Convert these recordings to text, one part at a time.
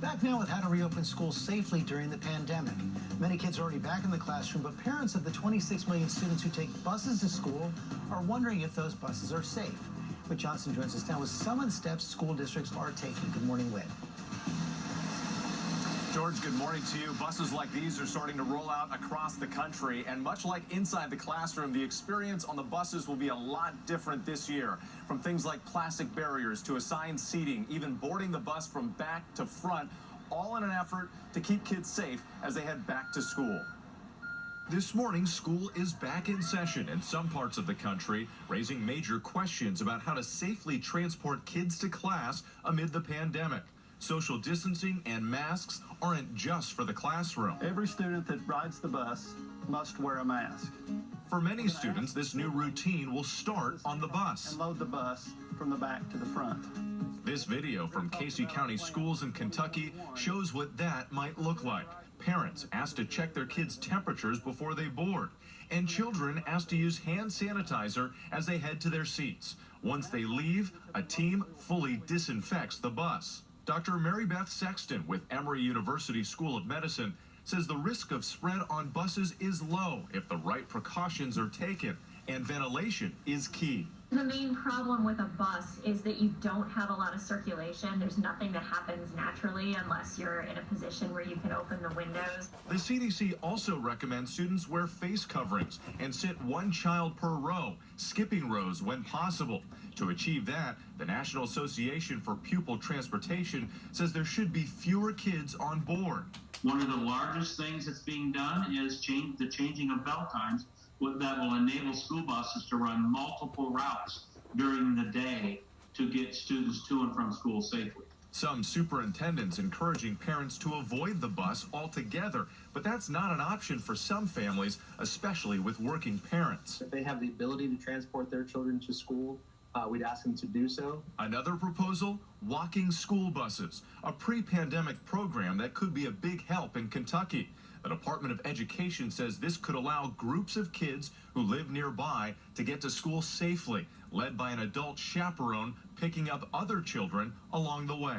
Back now with how to reopen schools safely during the pandemic. Many kids are already back in the classroom, but parents of the 26 million students who take buses to school are wondering if those buses are safe. Whit Johnson joins us now with some of the steps school districts are taking. Good morning, Whit. George, good morning to you. Buses like these are starting to roll out across the country, and much like inside the classroom, the experience on the buses will be a lot different this year. From things like plastic barriers to assigned seating, even boarding the bus from back to front, all in an effort to keep kids safe as they head back to school. This morning, school is back in session in some parts of the country, raising major questions about how to safely transport kids to class amid the pandemic. Social distancing and masks aren't just for the classroom. Every student that rides the bus must wear a mask. For many students, this new routine will start on the bus. And load the bus from the back to the front. This video from Casey County schools in Kentucky shows what that might look like. Parents asked to check their kids' temperatures before they board, and children asked to use hand sanitizer as they head to their seats. Once they leave, a team fully disinfects the bus. Dr. Mary Beth Sexton with Emory University School of Medicine says the risk of spread on buses is low if the right precautions are taken, and ventilation is key. The main problem with a bus is that you don't have a lot of circulation. There's nothing that happens naturally unless you're in a position where you can open the windows. The CDC also recommends students wear face coverings and sit one child per row, skipping rows when possible. To achieve that, the National Association for Pupil Transportation says there should be fewer kids on board. One of the largest things that's being done is the changing of bell times that will enable school buses to run multiple routes during the day to get students to and from school safely. Some superintendents encouraging parents to avoid the bus altogether, but that's not an option for some families, especially with working parents. If they have the ability to transport their children to school, we'd ask them to do so. Another proposal, walking school buses, a pre-pandemic program that could be a big help in Kentucky. The Department of Education says this could allow groups of kids who live nearby to get to school safely, led by an adult chaperone picking up other children along the way.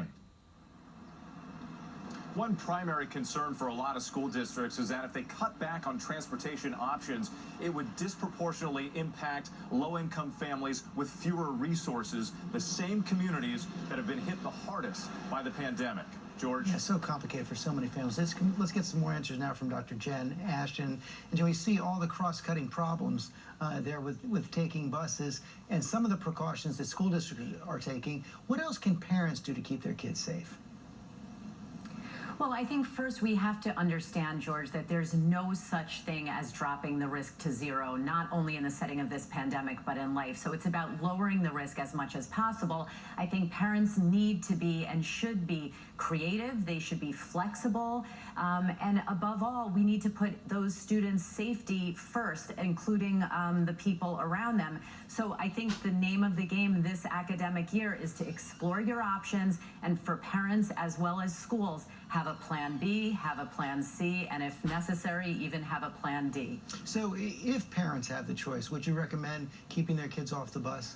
One primary concern for a lot of school districts is that if they cut back on transportation options, it would disproportionately impact low-income families with fewer resources, the same communities that have been hit the hardest by the pandemic. George? Yeah, so complicated for so many families. Let's get some more answers now from Dr. Jen Ashton. And do we see all the cross-cutting problems there with taking buses and some of the precautions that school districts are taking? What else can parents do to keep their kids safe? Well, I think first we have to understand, George, that there's no such thing as dropping the risk to zero, not only in the setting of this pandemic, but in life. So it's about lowering the risk as much as possible. I think parents need to be and should be creative. They should be flexible. And above all, we need to put those students' safety first, including the people around them. So I think the name of the game this academic year is to explore your options, and for parents as well as schools, have a plan B, have a plan C, and if necessary, even have a plan D. So if parents have the choice, would you recommend keeping their kids off the bus?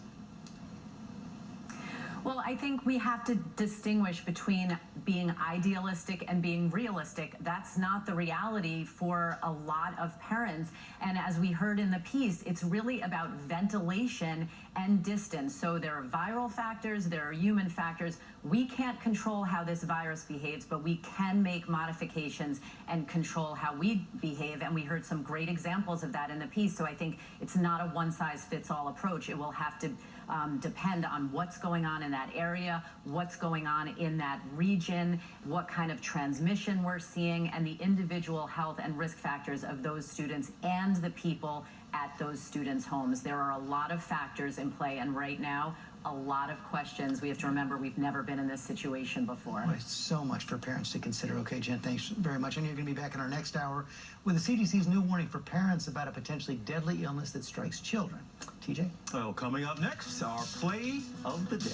Well, I think we have to distinguish between being idealistic and being realistic. That's not the reality for a lot of parents. And as we heard in the piece, it's really about ventilation and distance. So there are viral factors, there are human factors. We can't control how this virus behaves, but we can make modifications and control how we behave. And we heard some great examples of that in the piece. So I think it's not a one-size-fits-all approach. It will have to depend on what's going on in that area, what's going on in that region, what kind of transmission we're seeing, and the individual health and risk factors of those students and the people at those students' homes. There are a lot of factors in play, and right now, a lot of questions. We have to remember we've never been in this situation before. Boy, so much for parents to consider. Okay, Jen, thanks very much. And you're going to be back in our next hour with the CDC's new warning for parents about a potentially deadly illness that strikes children. TJ? Well, coming up next, our play of the day.